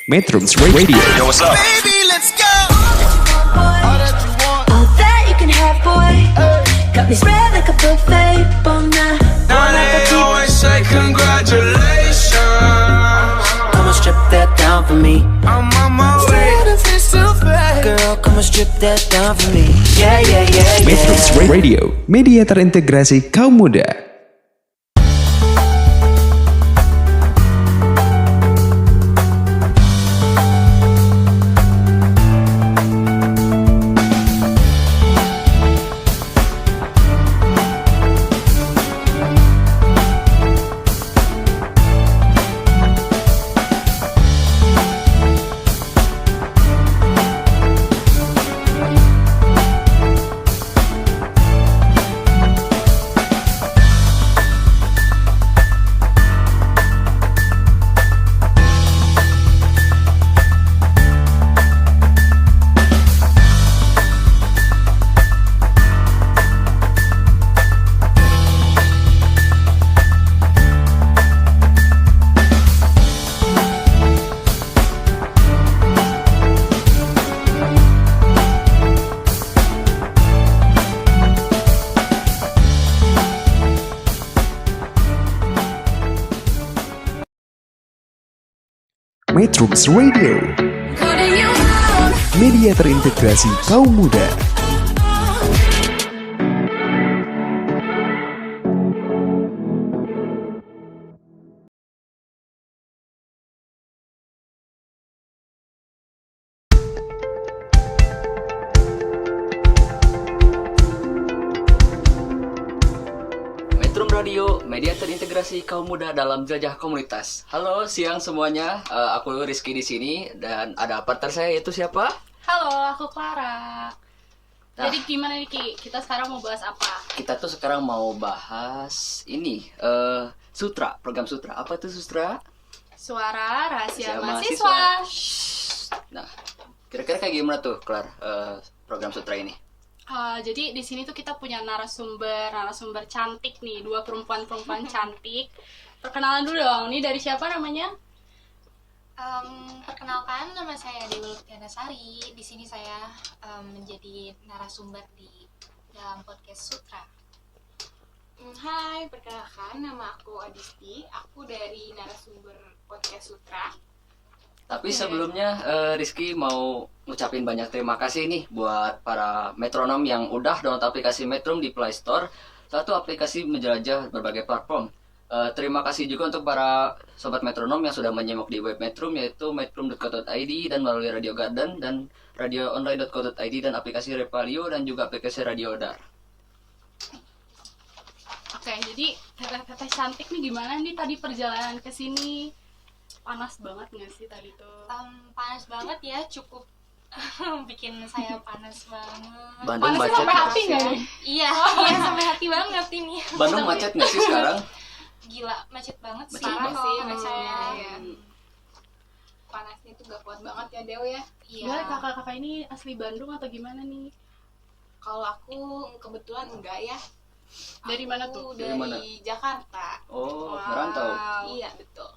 Metrums Radio. Yo, what's up? Baby, let's go. All that you can have, boy. Got me spread like a buffet. Bon night. Now they always say congratulations. Come on, strip that down for me. I'm on my way. Girl, come on, strip that down for me. Yeah, yeah, yeah, Metrums yeah. Radio, media terintegrasi kaum muda. Metrums Radio, media terintegrasi kaum muda. Metrum Radio, media terintegrasi kaum muda dalam jelajah komunitas. Halo, siang semuanya. Aku Rizky di sini dan ada partner saya yaitu siapa? Halo, aku Clara. Nah. Jadi gimana nih Ki? Kita sekarang mau bahas apa? Kita tuh sekarang mau bahas ini, Sutra, program Sutra. Apa itu Sutra? Suara Rahasia Rahasia Mahasiswa. Nah, kira-kira kayak gimana tuh, Clara, program Sutra ini? Jadi di sini tuh kita punya narasumber cantik nih, dua perempuan cantik. Perkenalan dulu dong. Nih dari siapa namanya? Perkenalkan, nama saya Dewi Lutfianasari. Di sini saya menjadi narasumber di dalam podcast Sutra. Hai, perkenalkan, nama aku Adisti. Aku dari narasumber podcast Sutra. Tapi sebelumnya Rizky mau ngucapin banyak terima kasih nih buat para metronom yang udah download aplikasi Metrum di Play Store. Satu aplikasi menjelajah berbagai platform. Terima kasih juga untuk para sobat metronom yang sudah menyimak di web Metrum, yaitu metrum.co.id dan melalui Radio Garden dan radioonline.co.id dan aplikasi Repalio dan juga aplikasi Radio Dar. Oke, jadi teteh-teteh cantik nih gimana nih tadi perjalanan ke sini? Panas banget nggak sih tadi tuh? Panas banget ya, cukup bikin saya panas banget. Bandung Panasnya macet sampai nggak hati sih? nggak nih? Iya, iya sampai hati banget ini. Bandung macet nggak sih sekarang? Gila, macet banget sih. Macet Parah banget. sih, Kalau saya. saya. Panasnya itu gak kuat banget ya, Dew ya. Iya. Ya, kakak-kakak ini asli Bandung atau gimana nih? Kalau aku kebetulan enggak ya. Dari mana Aku tuh? Dari dari mana? Jakarta. Oh, Wow. merantau. Iya, betul.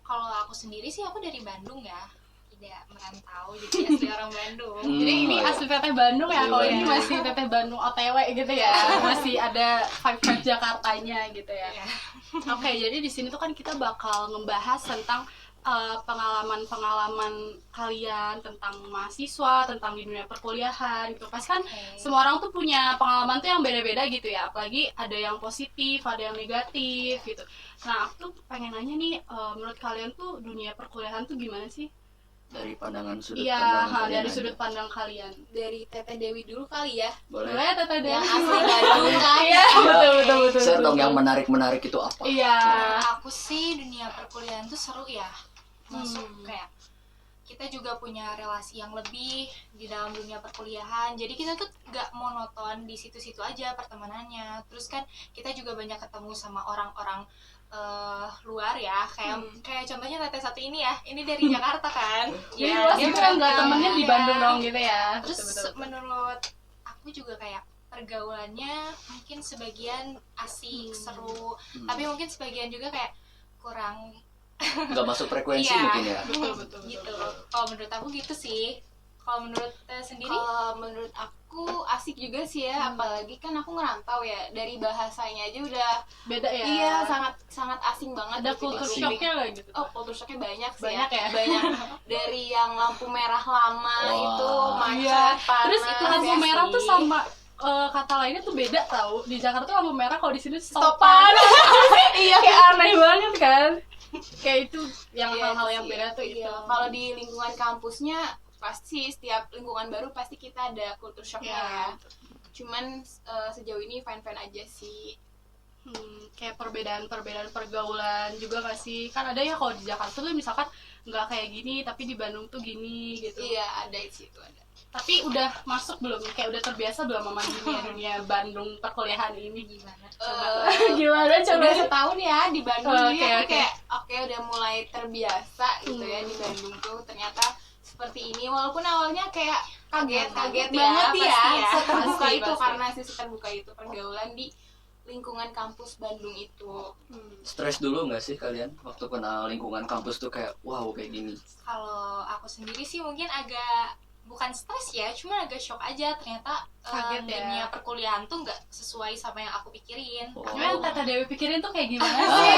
Kalau aku sendiri sih aku dari Bandung ya. Tidak merantau, jadi asli orang Bandung. Jadi ini iya. asli teteh Bandung ya, Asli kalau ini Bandung. masih teteh Bandung OTW gitu ya, masih ada vibe Jakartanya gitu ya. Iya. Oke, jadi di sini tuh kan kita bakal ngebahas tentang pengalaman kalian tentang mahasiswa, tentang di dunia perkuliahan gitu. Pas kan Oke. semua orang tuh punya pengalaman tuh yang beda-beda gitu ya, apalagi ada yang positif, ada yang negatif gitu. Nah, aku tuh pengen nanya nih, menurut kalian tuh dunia perkuliahan tuh gimana sih? Dari pandangan sudut Iya, pandang kalian dari aja. sudut pandang kalian. Dari Teteh Dewi dulu kali ya. Boleh. Boleh ya, Teteh Dewi? Yang asli Bandung kan. Iya, betul. Share dong yang menarik itu apa? Iya. Aku sih dunia perkuliahan tuh seru ya. Masuk kayak kita juga punya relasi yang lebih di dalam dunia perkuliahan. Jadi kita tuh gak monoton di situ-situ aja pertemanannya. Terus kan kita juga banyak ketemu sama orang-orang luar ya. Kayak contohnya teteh satu ini ya. Ini dari Jakarta kan. Jadi Ya, luas dia gitu kan, nggak merantau. temennya di Iya. Bandung dong gitu ya. Terus Betul. menurut aku juga kayak pergaulannya mungkin sebagian asik, seru, tapi mungkin sebagian juga kayak kurang nggak masuk frekuensi Iya. mungkin ya. Betul. Gitu. Kalau menurut aku gitu sih. Kalau menurut sendiri? Kalau menurut aku asik juga sih ya, apalagi kan aku ngerantau ya, dari bahasanya aja udah Beda ya. iya sangat asing banget. Ada gitu culture di- shocknya lah gitu. Oh, culture shocknya banyak sih Banyak ya? Banyak. Dari yang lampu merah lama Wah. itu macet, Iya. panas. Terus lampu ya merah sih. tuh sama kata lainnya tuh beda tau. Di Jakarta tuh lampu merah, kalau di sini Stopan. stopan. Iya. Kayak aneh banget kan. Kayak itu yang Iya hal-hal yang sih. beda tuh Iya. itu. Kalau di lingkungan kampusnya pasti setiap lingkungan baru pasti kita ada culture shocknya Iya. ya. Cuman sejauh ini fine-fine aja sih. Kayak perbedaan pergaulan juga gak sih? Kan ada ya kalau di Jakarta tuh misalkan nggak kayak gini, tapi di Bandung tuh gini gitu. Iya, ada di situ ada. Tapi udah masuk belum? Kayak udah terbiasa belum sama dunia Bandung perkuliahan ini? Gimana? Gimana coba? Udah setahun ya di Bandung, Oke, jadi aku oke. kayak oke udah mulai terbiasa gitu ya di Bandung tuh ternyata seperti ini, walaupun awalnya kayak kaget Kaget banget ya, ya, pasti ya. seterbuka Pasti, itu pasti. karena sisi terbuka itu pergaulan di lingkungan kampus Bandung itu. Stres dulu nggak sih kalian waktu kenal lingkungan kampus tuh kayak wow kayak gini? Kalau aku sendiri sih mungkin agak bukan stres ya, cuma agak shock aja ternyata Kaget ya. dunia perkuliahan tuh nggak sesuai sama yang aku pikirin. Oh. Gimana yang Tata Dewi pikirin tuh kayak gimana Ah, sih?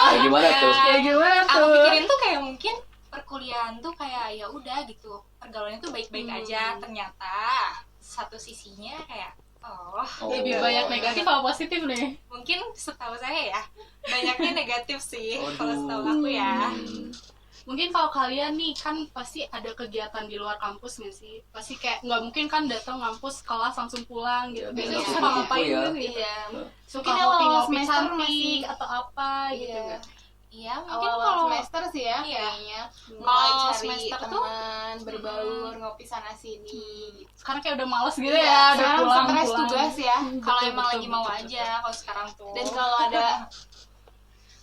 kayak gimana tuh? Kayak gimana Aku tuh? pikirin tuh kayak mungkin perkuliahan tuh kayak ya udah gitu, pergaulannya tuh baik-baik aja, ternyata satu sisinya kayak Oh. Lebih banyak negatif apa positif nih? mungkin setahu saya ya banyaknya negatif sih kalau Aduh. setahu aku ya. Mungkin kalau kalian nih kan pasti ada kegiatan di luar kampus nggak sih? Pasti kayak nggak mungkin kan datang ngampus kelas langsung pulang gitu. Ya, Biasanya biasa suka gitu ngapain ya. gitu? Iya. Suka Mungkin awal ngopi-ngopi semester cantik masih- atau apa gitu Iya. nggak? Iya mungkin Awal-awal kalau semester sih ya Iya. kayaknya mulai Kalau cari semester tuh teman, berbaur, ngopi sana sini gitu. Sekarang kayak udah males gitu Iya, ya, udah sekarang pulang. stres tugas ya. kalau Betul, emang betul, lagi mau betul, aja kalau sekarang tuh. Dan kalau ada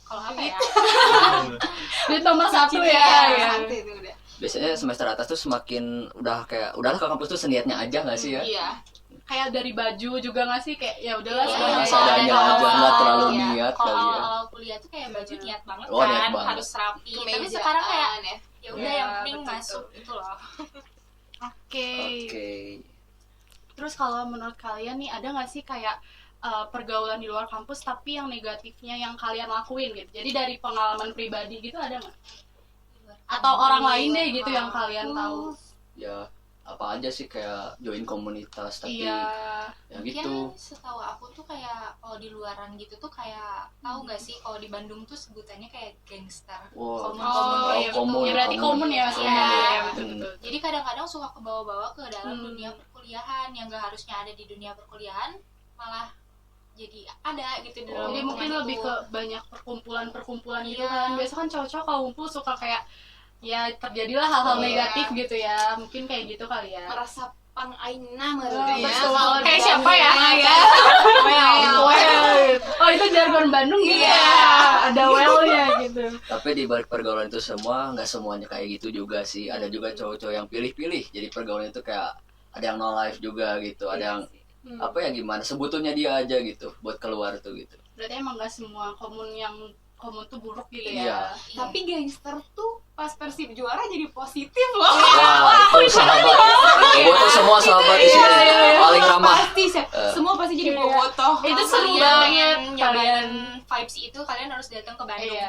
kalau apa ya? Jadi nomor satu ya. Ya. satu itu udah. Biasanya semester atas tuh semakin udah kayak udahlah ke kampus tuh seniatnya aja nggak sih ya? Iya. Kayak dari baju juga nggak sih, kayak ya udahlah Iya, seadanya seadanya aja. aja, nggak terlalu Iya. niat Kalau kali ya. awal-awal kuliah tuh kayak baju niat banget Oh, niat kan, banget. harus rapi. Tapi Kemejaan sekarang kayak ya. ya udah Iya, yang penting betul, masuk betul. itu loh. Oke. Oke. Terus kalau menurut kalian nih ada nggak sih kayak pergaulan di luar kampus tapi yang negatifnya yang kalian lakuin gitu? Jadi dari pengalaman pribadi gitu ada nggak? Atau orang lain deh gitu yang kalian tahu? Ya apa aja sih kayak join komunitas tapi Iya. ya Mungkin gitu. setahu aku tuh kayak kalau di luaran gitu tuh kayak tahu nggak sih kalau di Bandung tuh sebutannya kayak gangster. Wow. Oh, iya betul. komun, Ya berarti komun ya komun. maksudnya. Iya. Ya, betul betul. Jadi kadang-kadang suka kebawa-bawa ke dalam Hmm. dunia perkuliahan yang gak harusnya ada di dunia perkuliahan, malah jadi ada gitu di dalam Jadi mungkin lingkungan lebih itu. ke banyak perkumpulan gitu Iya. kan. Biasa kan cowok-cowok kalau ngumpul suka kayak ya terjadilah hal-hal Iya. negatif gitu ya. Mungkin kayak gitu kali ya. Merasa pang aina Oh, menurutnya. betul. Kalau Kayak di siapa ya? Bandung Ya. Well. Oh itu jargon Bandung gitu Iya. ya. Ada well-nya gitu. Tapi di balik pergaulan itu semua nggak semuanya kayak gitu juga sih. Ada juga cowok-cowok yang pilih-pilih. Jadi pergaulan itu kayak ada yang no life juga gitu. Ada yang apa ya gimana sebutunya dia aja gitu buat keluar tuh gitu. Berarti emang gak semua komun tuh buruk gitu Iya. ya. Tapi gangster tuh pas Persib juara jadi positif loh. Wah, itu sahabat. Bobotoh semua sahabat di sini. Paling ramah. Pasti semua pasti jadi Iya. bobotoh. Itu Kalau seru kalian banget pengen nyobain kalian. vibes itu, kalian harus datang ke Bandung. Iya.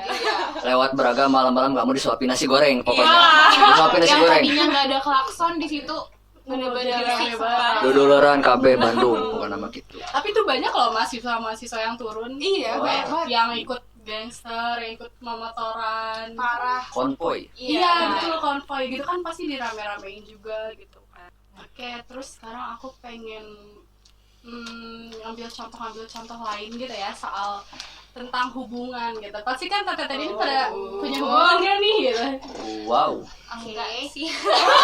Lewat Braga malam-malam kamu disuapin nasi goreng pokoknya. Iya. Disuapin nasi Yang goreng. tadinya nggak ada klakson di situ bener-bener Udah rame banget. Dodoloran KB Bandung bukan nama gitu. Tapi tuh banyak loh mahasiswa yang turun. Iya, Wah. banyak banget. Yang ikut gangster, yang ikut memotoran. Parah. Konvoy. Iya, betul, konvoy gitu kan pasti dirame-ramein juga gitu kan. Oke, terus sekarang aku pengen ngambil contoh lain gitu ya soal tentang hubungan gitu. Pasti kan tadi ini pada punya hubungan kan nih gitu. Wow. Enggak sih.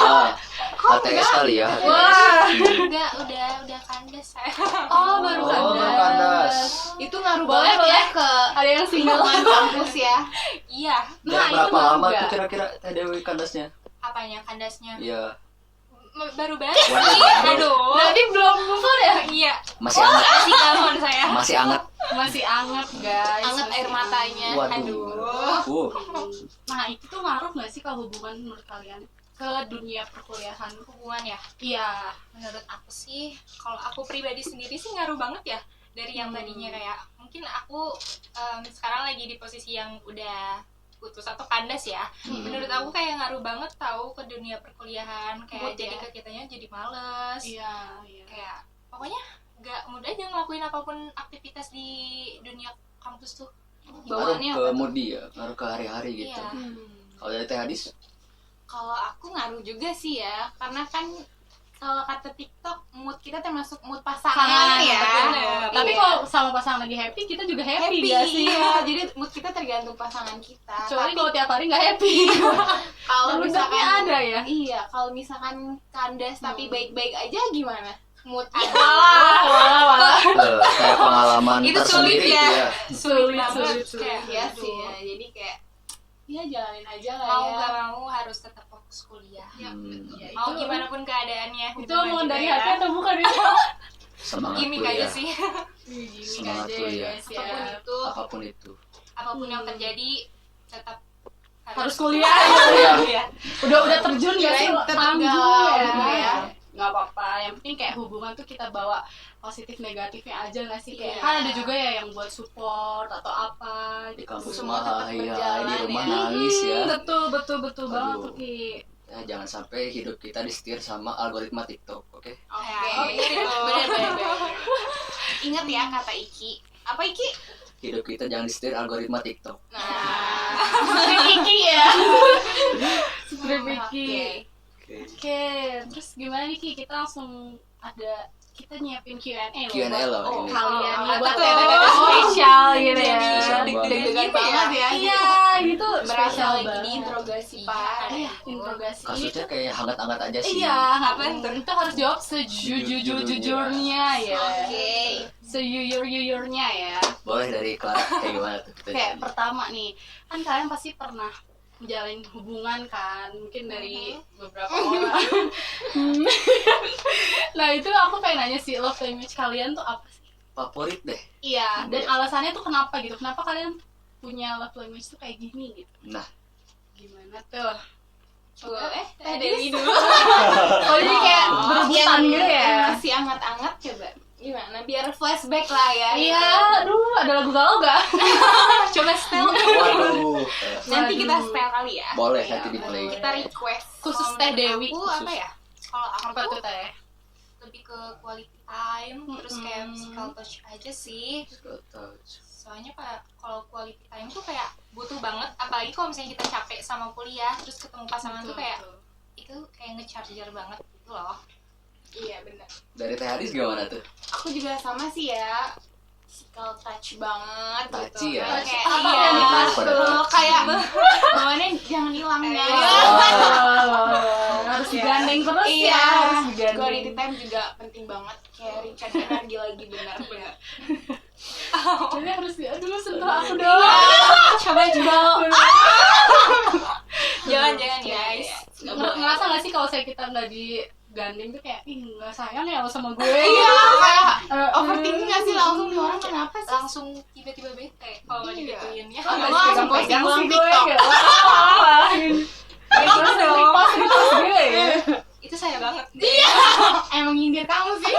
Ah, HTS kali ya. Wah. Enggak, udah kandas saya. Oh, baru Oh, baru kandas. kandas. Itu ngaruh Boleh, banget boleh. ya ke Ada yang single. lingkungan kampus ya. Iya. Dan itu berapa lama enggak. tuh kira-kira Teh Dewi kandasnya? Apanya kandasnya? Iya. Baru banget. Waduh, baru. Aduh. Berarti belum move on ya? Iya. Masih hangat. Masih galon saya. Masih hangat. Masih anget guys. Anget masih air matanya. Waduh. Aduh. Nah itu tuh ngaruh nggak sih ke hubungan menurut kalian ke dunia perkuliahan? Hubungan ya, Iya. menurut aku sih, kalau aku pribadi sendiri sih ngaruh banget ya. Dari yang tadinya kayak mungkin aku sekarang lagi di posisi yang udah putus atau kandas ya. Menurut aku kayak ngaruh banget tahu ke dunia perkuliahan, kayak Mood jadi ya? ke kitanya jadi males. Iya. Kayak pokoknya nggak mudah aja ngelakuin apapun aktivitas di dunia kampus tuh. Ngaruh Bawaannya ke apa tuh? mood dia, ngaruh ke hari-hari gitu. Iya. Kalau dari Teh Hadis, Kalau aku ngaruh juga sih ya, karena kan kalau kata TikTok mood kita termasuk mood pasangan ya. betul. Tapi Iya. kalau sama pasangan lagi happy, kita juga happy, nggak sih? iya. Jadi mood kita tergantung pasangan kita. Kecuali Tapi kalau tiap hari nggak happy. kalau Bentuknya misalkan ada ya? Iya, kalau misalkan kandas tapi baik-baik aja gimana? Mood Walah. kayak pengalaman Itu sulit tersendiri ya. gitu ya. sulit banget. sulit. Kayak iya Aduh. sih ya. Jadi kayak ya jalanin aja lah Mau ya. gak mau harus tetap fokus kuliah. Hmm, Ya, Mau itu- gimana pun keadaannya. Itu hubungan omongan juga dari ya. hati atau bukan itu? semangat Gimik kuliah, aja sih. Gini Semangat aja kuliah. ya guys ya. Apapun itu apapun itu. Apapun yang terjadi tetap Harus kuliah Iya. ya. Udah terjun ya sih Tetap tanggung galau ya. gitu ya. Nggak apa-apa, yang penting kayak hubungan tuh kita bawa positif negatifnya aja nggak sih, kayak Iya. kan ada juga ya yang buat support atau apa Di kampus Semua mah tetap ya, berjalan di rumah ya. nangis ya. betul banget Aduh. tuh Ki. Ya, jangan sampai hidup kita disetir sama algoritma TikTok, oke? Oke. Oh, gitu. Bener. Ingat ya kata Iki. Apa Iki? Hidup kita jangan disetir algoritma TikTok. Nah. Iki ya. Skrip Iki. Oke. Oke, terus gimana nih Ki? Kita langsung kita nyiapin Q&A loh. Q&A loh buat ini. kalian nih, Apa buat tuh? tete-tete spesial gitu ya. Spesial Deg-degan Gitu ya. banget ya. Iya, gitu Berasa spesial lagi banget. diinterogasi Pak. Iya, interogasi. Kasusnya kayak hangat-hangat aja sih. Iya, Apaan tuh? kita harus jawab sejujur-jujurnya ya. Oke. Sejujur-jujurnya ya. Boleh dari Clara kayak gimana tuh? Kita Kayak pertama nih, kan kalian pasti pernah menjalin hubungan kan, mungkin dari beberapa orang. Nah itu aku pengen nanya sih, love language kalian tuh apa sih? favorit deh. Iya, dan alasannya tuh kenapa gitu? Kenapa kalian punya love language tuh kayak gini gitu? Nah, Gimana tuh? Coba Teh Dewi dulu. Oh jadi kayak berebutan gitu ya? yang masih anget-anget coba. Gimana? Biar flashback lah ya. Iya, aduh ada lagu galau gak? Coba setel. waduh. Nanti kita Waduh. setel kali ya. Boleh nanti di play. Kita request. Khusus Kalau Teh menurut Dewi. Aku apa ya? Kalau aku Apa tuh teh? lebih ke quality time, terus kayak physical touch aja sih. Soalnya kayak kalau quality time tuh kayak butuh banget, apalagi kalau misalnya kita capek sama kuliah terus ketemu pasangan tuh kayak itu kayak nge-charger banget gitu loh. Iya benar. Dari Teh Hadis gimana tuh? Aku juga sama sih ya. Physical touch banget Touchy gitu. ya? Kayak Apa iya. yang di-touch? Betul, kayak bawaannya jangan hilang ya. Harus digandeng terus Iya, ya, harus digandeng. quality time juga penting banget. Kayak Richard energi lagi benar. Jadi harus aduh sentuh aku dong. Coba juga. Jangan-jangan guys. Ngerasa gak sih kalau saya kita nggak digandeng tuh kayak ih nggak sayang ya lo sama gue? Iya, kayak Eh, overthinking gak sih langsung nih orang kenapa sih? Langsung tiba-tiba bete kalau nggak Iya. digituin ya. Oh, nggak Gua langsung sih, posting pegang ulang sih gue, TikTok. gitu. Terus repost gue ya. Itu saya banget. Emang nyindir kamu sih?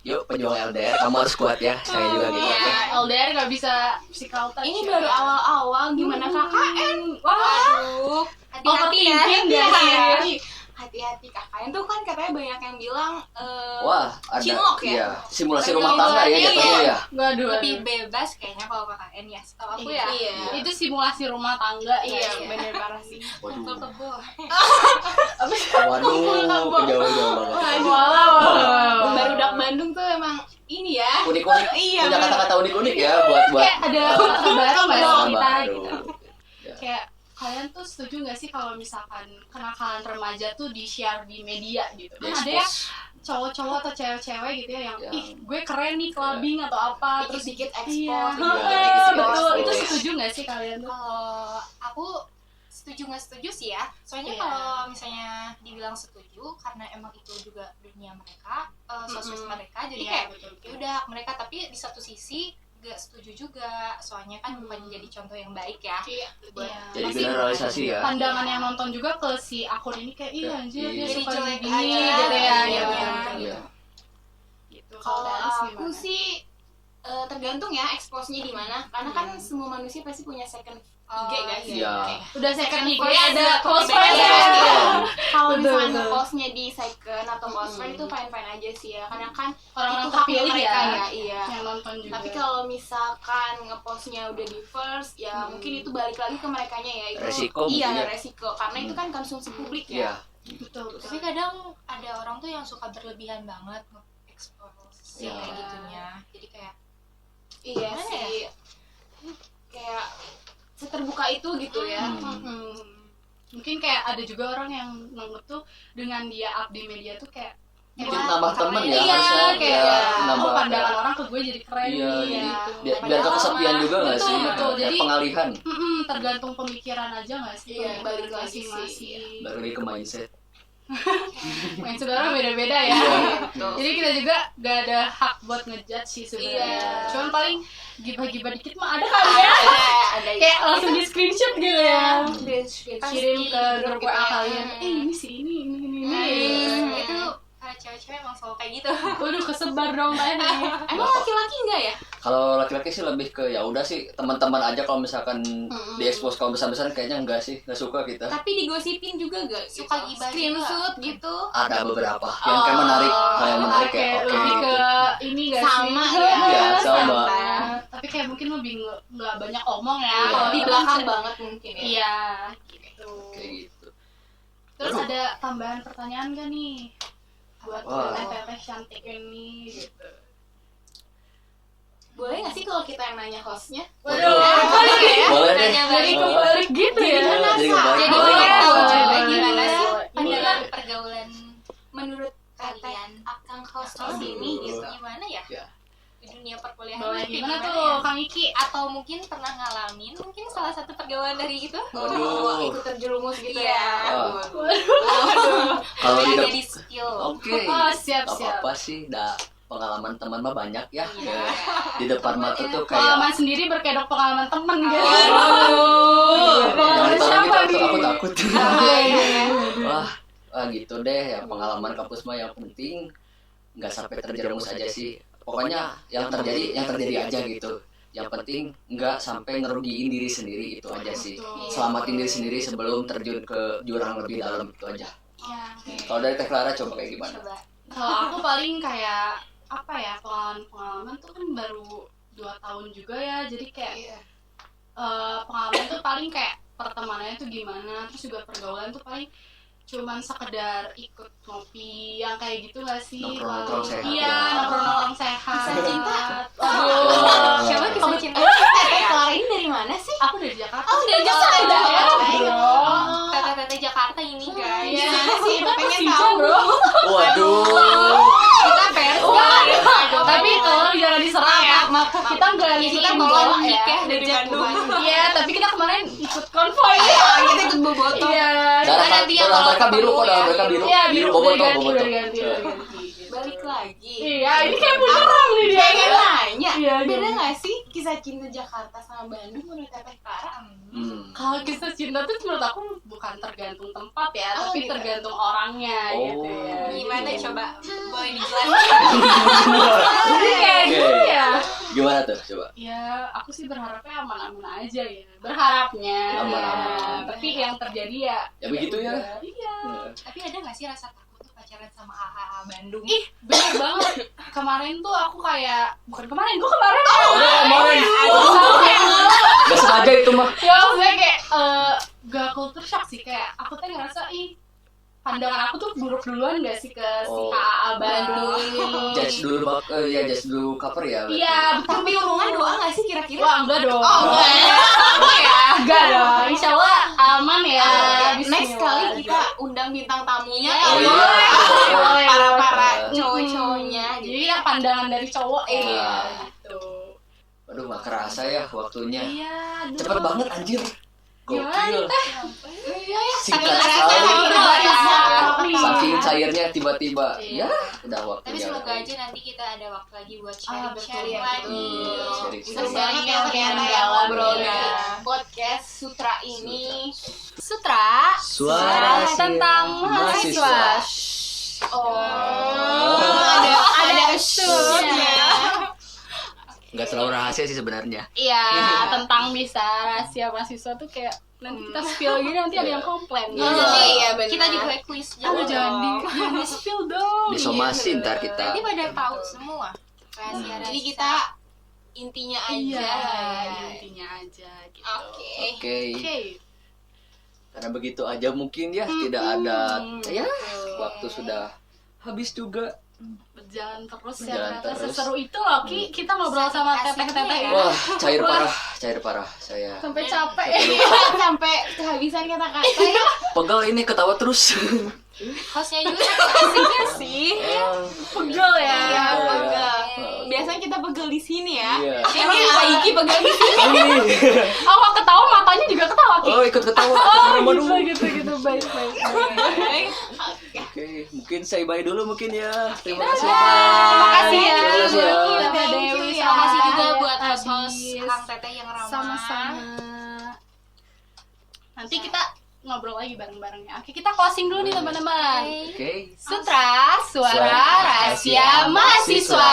Yuk pejuang LDR, kamu harus kuat ya. Saya juga gitu. Iya. oke? LDR nggak bisa physical touch. Ini ya. baru awal-awal gimana KKN? Wah, Aduh, hati-hati ya. overthinking gak sih? Hati-hati. Hati-hati KKN tuh kan katanya banyak yang bilang Wah, ada Cinlok ya? iya, simulasi rumah tangga ya jatuhnya ya. Waduh, Lebih bebas kayaknya kalau KKN ya. Setahu aku ya. Iya. itu simulasi rumah tangga Iya, ya. bener parah sih. Waduh, Kebo. waduh, kejauh-jauh banget. Wow. Barudak Bandung tuh emang ini ya. Unik-unik, Iya, punya bener. kata-kata unik-unik ya buat Kayak ada kata baru nggak sih Kata kita baru. gitu. Ya. Kayak kalian tuh setuju nggak sih kalau misalkan kenakalan remaja tuh di share di media gitu? Kan ada ya cowok-cowok atau cewek-cewek gitu ya yang Ya. ih gue keren nih clubbing atau apa terus Dikit-dikit iya expose. Iya, betul expose. itu setuju nggak sih kalian tuh? Kalau aku setuju nggak setuju sih ya. Soalnya Iya. kalau misalnya dibilang setuju karena emang itu juga dunia mereka, sosmed mereka, jadi Iya, kayak betul, betul. ya udah hak mereka. Tapi di satu sisi gak setuju juga, soalnya kan bukan jadi contoh yang baik ya. Buat Jadi Masih generalisasi ya. pandangan yang nonton juga ke si akun ini kayak iya anjir dia Jadi suka jelek gini aja, gitu ya, iya, Iya. gitu. Kalau Danis aku gimana? sih tergantung ya expose-nya di mana, karena kan semua manusia pasti punya second IG guys. Iya. udah second IG First ada close beda. friend Iya. ya. Kalau Betul, misalnya betul. post-nya di second atau close friend itu fine-fine aja sih ya, karena kan Orang-orang itu haknya terpilih mereka ya. ya, iya. Yang nonton juga. Tapi kalau misalkan ngepostnya udah di first, ya mungkin itu balik lagi ke merekanya ya. Itu Resiko iya, mungkin ya. resiko. Karena itu kan konsumsi publik Iya. ya. betul. Tapi kadang ada orang tuh yang suka berlebihan banget nge-expose Iya. kayak gitunya. Jadi kayak Iya Gimana sih. Kayak seterbuka itu gitu ya. Mungkin kayak ada juga orang yang nganggep tuh dengan dia up di media tuh kayak Mungkin nambah temen ya iya, harusnya. kayak Ya, oh pandangan orang ke gue jadi keren Iya, nih jadi gitu. biar Padahal kesepian mah- juga nggak sih? Betul, Kayak jadi pengalihan. tergantung pemikiran aja nggak sih? Iya, Pemikiran balik lagi sih, masing-masing. Balik lagi ke mindset. Main saudara beda-beda ya. Iya. Jadi kita juga gak ada hak buat ngejudge sih sebenarnya. Iya. Cuman paling gibah-gibah dikit mah ada kali ya. Ada Kayak langsung di screenshot gitu ya. Pasti Kirim ke grup gitu WA ya. kalian. Ini si ini. itu para cewek-cewek emang selalu kayak gitu. Waduh kesebar dong tadi. Emang laki-laki enggak ya? Kalau laki-laki sih lebih ke ya udah sih teman-teman aja, kalau misalkan diekspos kalau besar-besar kayaknya enggak sih, nggak suka kita. Tapi digosipin juga gak? Suka gibah screenshot gitu. Ada beberapa yang kayak menarik, kayak menarik Oke, kayak oke lebih gitu. ke ini gak Sama sih? ya. Iya, sama. Tapi kayak mungkin lebih nggak banyak omong ya. Iya. Kalau Di belakang banget mungkin ya. Iya, gitu. Kayak gitu. Terus Aduh. ada tambahan pertanyaan gak nih buat Wah. teteh cantik ini gitu. Boleh gak sih kalau kita yang nanya hostnya? Waduh. boleh ya? Boleh deh. Jadi kebalik gitu ya. Jadi kebalik. Jadi Boleh, boleh nggak tahu apa-apa. coba gimana sih Pandangan pergaulan menurut kalian Akang host Aduh. di sini gitu. gimana ya? Ya. Di dunia perkuliahan Boleh tuh gimana kayak tuh ya? Kang Iki? Atau mungkin pernah ngalamin mungkin salah satu pergaulan dari itu? Waduh. Ikut terjerumus gitu Iya. ya. Kalau di Kayak dep- jadi skill. Oke. Oh, siap, Gak siap. apa-apa sih, pengalaman teman mah banyak ya. Iya. Ya. Di depan mata tuh Pengalaman kayak sendiri berkedok pengalaman temen gitu. jangan Pengalaman ditanya siapa gitu, nih? aku takut. Iya. Wah, gitu deh ya, pengalaman kampus mah yang penting nggak sampai terjerumus aja sih. Pokoknya yang terjadi aja gitu. Yang penting nggak sampai ngerugiin diri sendiri, itu aja sih. Selamatin diri sendiri sebelum terjun ke jurang lebih dalam, itu aja. Kalau dari Teh Clara coba kayak gimana? Coba. Kalau aku paling kayak apa ya, pengalaman tuh kan baru 2 tahun juga ya, jadi kayak pengalaman tuh paling kayak pertemanannya tuh gimana, terus juga pergaulan tuh paling cuman sekedar ikut ngopi yang kayak gitu gak sih? Nongkrong-nongkrong sehat Iya, ya. nongkrong-nongkrong sehat. Kisah cinta? Aduh. Coba kisah cinta. Clara ini dari mana sih? Aku dari Jakarta. Oh, dari Jakarta. Oh. Tete-tete Jakarta ini guys. Iya. Gimana sih? Kita Pengen Persija, tahu. bro. Waduh. Kita pers. Tapi tolong jangan diserang ya. Kita nggak Kita ngikutin tolong bola Mik ya ya. dari Bandung. Iya, tapi kita kemarin ikut konvoy. Kita ikut bobotoh. Iya. Darah mereka biru kok, darah mereka biru. Iya, biru Bobotoh, udah ganti, bobotoh. udah ganti. Balik lagi. Iya, ini kayak beneran nih dia. Pengen nanya, Iya, beda iya. nggak sih kisah cinta Jakarta sama Bandung menurut Teteh Clara? Kalau kisah cinta tuh menurut aku bukan tergantung tempat ya, Oh, tapi gitu. tergantung orangnya gitu ya. Gimana Gitu. coba? Boleh dijelasin? Jadi kayak Oke. gitu ya. Gimana tuh coba? Ya, aku sih berharapnya aman-aman aja ya. Berharapnya. Aman-aman. Tapi yang terjadi ya. Ya begitu ya. Iya. Tapi ada nggak sih rasa takut tuh pacaran sama AA Bandung? Ih, bener banget. Kemarin tuh aku kayak bukan kemarin, gua kemarin. kemarin. Aku kayak Gak sengaja itu mah. ya maksudnya kayak gak culture shock sih, kayak aku tuh ngerasa pandangan aku tuh buruk duluan gak sih ke si Oh. AA Bandung. Judge dulu judge dulu cover ya. berarti. Iya, Tapi hubungan doa nggak sih kira-kira? wah enggak dong. ya. Enggak dong. Insya Allah aman ya. Next kali kita undang bintang tamunya Oh, kali iya. Boleh, para boleh. cowok-cowoknya gitu. Jadi yang pandangan dari cowok Iya. gitu. Aduh, gak kerasa ya waktunya. Iya, aduh. Cepet banget anjir. Gimana Gokil. nih, Teh? Singkat Saking sekali. kerasa, Saking kerasa. saking cairnya tiba-tiba Iya. ya udah waktunya. Tapi semoga aja nanti kita ada waktu lagi buat betul, sharing-sharing ya, lagi. Sharing-sharing. Seru banget ya ternyata ya ngobrol di podcast Sutra ini. Sutra. Suara tentang mahasiswa. Ada shootnya. Nggak terlalu rahasia sih sebenarnya. Iya, tentang bisa rahasia mahasiswa tuh kayak nanti kita spill gini nanti ada yang komplain. Iya. Iya benar. Kita juga quiz Aduh, jangan di spill dong. Disomasi ntar kita. Nanti pada tahu semua rahasia-rahasia. Jadi kita intinya aja. Iya, intinya aja gitu. Oke. Oke. Oke. Karena begitu aja mungkin ya tidak ada ya waktu sudah habis juga. Berjalan terus ya Berjalan ternyata terus. seseru itu loh Ki. Kita ngobrol sama teteh-teteh ya. Wah, cair parah saya. Sampai capek ya. Sampai kehabisan kata-kata ya. Pegel ini ketawa terus. Hostnya juga asiknya sih. Pegel ya. Iya, Pegel ya. pegel. Biasanya kita pegel di sini ya. Iya. Ini Saiki pegel di sini. Awal ketawa matanya juga ketawa Ki. Oh, ikut ketawa. Oh, gitu baik. Oke, mungkin saya bye dulu mungkin ya. Terima kasih. Terima kasih ya. Terima kasih ya. Teteh Thank you Dewi ya. Terima kasih juga sama buat Adis. host-host Kang Teteh yang ramah. Sama-sama. Nanti kita ngobrol lagi bareng-bareng ya. Oke, kita closing dulu nih teman-teman. Oke. Sutra, suara Suara rahasia rahasia mahasiswa.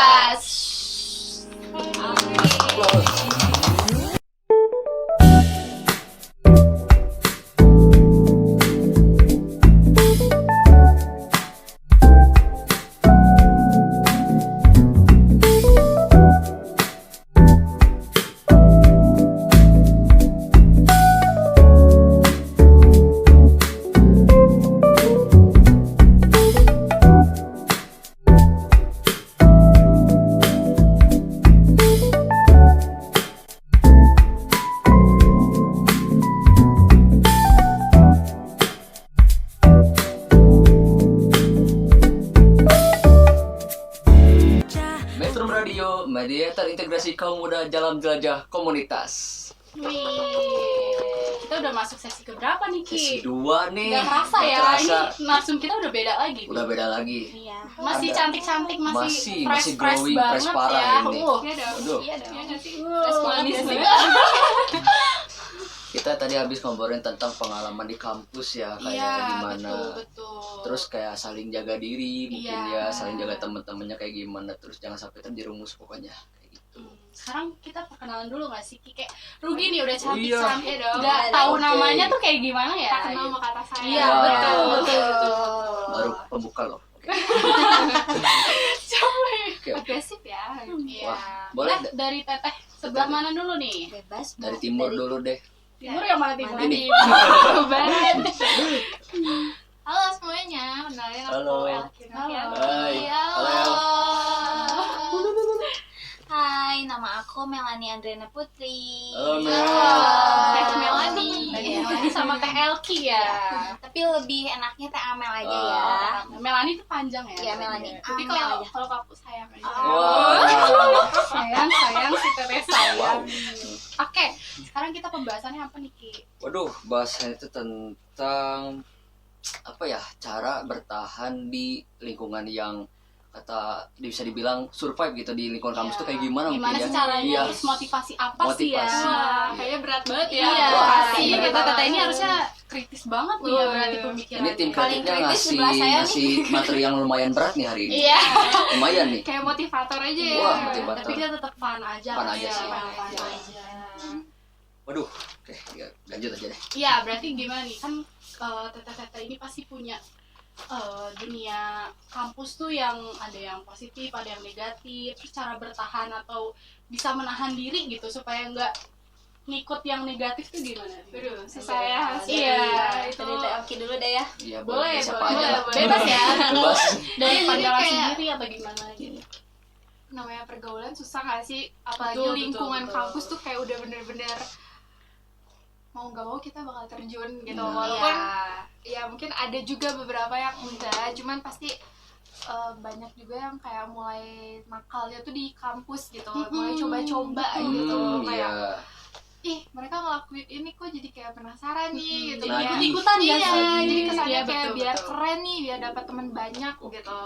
Metro Radio, media terintegrasi kaum muda dalam jelajah komunitas. Wih, kita udah masuk sesi keberapa nih Ki? Sesi 2 nih. Gak kerasa Nggak ya, kerasa. ini langsung kita udah beda lagi. Udah beda lagi. Iya. Masih Ada. cantik-cantik, masih Masih fresh glowing, banget fresh parah ya. ini. Iya dong. Aduh. Iya dong. Iya nggak sih? Fresh manis banget. nih. Kita tadi habis ngobrolin tentang pengalaman di kampus ya, kayak Iya, gimana. betul. Terus kayak saling jaga diri, mungkin Iya. ya, saling jaga teman-temannya kayak gimana. Terus jangan sampai terjerumus pokoknya kayak gitu. Sekarang kita perkenalan dulu gak sih Ki? Kayak rugi nih udah cantik Iya. cantik dong. Gak tahu Oke. namanya tuh kayak gimana ya? Tak kenal maka kata saya. Iya, Wow. betul. Baru pembuka loh. Oke. Oke. Agresif ya. Iya. Wah, boleh Nah, dari teteh sebelah mana dulu nih? Bebas. dari timur dulu deh. Timur yang mana timur? Ini. Barat. Halo semuanya, kenalin aku Halo. Elkin Novianti. Hai. Halo. Halo. Hai, nama aku Melanie Andrena Putri. Halo, Mel. Teh Melani. Melani sama Teh Elki ya. Tapi lebih enaknya Teh Amel aja Ah. ya. Melani tuh panjang ya? Iya, Melani. Tapi Amel kalau aja. kalau kamu sayang aja. Wow. Sayang si Teteh sayang. Wow. Oke, sekarang kita pembahasannya apa nih Ki? Waduh, bahasannya itu tentang apa ya, cara bertahan di lingkungan yang bisa dibilang survive gitu di lingkungan kampus tuh kayak gimana Gimana mungkin sih ya. caranya? Iya. Terus motivasi apa sih ya? Motivasi. Wah, kayaknya berat banget ya. Iya, Wah, pasti. bener Kita banget. Teteh ini harusnya kritis banget nih ya berarti pemikirannya. Ini tim Paling kreatifnya kritis sebelah saya ngasih materi yang lumayan berat nih hari ini. Iya. Lumayan nih. Kayak motivator aja ya. Wah, motivator. Tapi kita tetap fun aja. Fun aja Iya, sih. fun aja. Waduh, oke, ya, lanjut aja deh. Iya, berarti gimana nih? Kan teteh-teteh ini pasti punya dunia kampus tuh yang ada yang positif, ada yang negatif. Terus cara bertahan atau bisa menahan diri gitu supaya nggak ngikut yang negatif tuh gimana? Aduh, susah ya. Iya, itu. dari Teh Elki dulu deh ya. Iya, Boleh, siapa boleh, aja. boleh. Bebas ya. Bebas. Dari Jadi pandangan kayak- sendiri atau gimana gitu. Namanya pergaulan susah gak sih? Apalagi Betul, lingkungan betul. kampus tuh kayak udah bener-bener mau gak mau kita bakal terjun gitu. Nah. Walaupun ya mungkin ada juga beberapa yang enggak, cuman pasti banyak juga yang kayak mulai nakalnya tuh di kampus gitu, mulai coba-coba gitu Hmm, kayak iya. ih mereka ngelakuin ini kok jadi kayak penasaran nih gitu. Nah, Kayak- ikut-ikutan ya iya, sih. jadi kesannya Iya, kayak betul, biar betul. keren nih, biar dapat teman banyak gitu.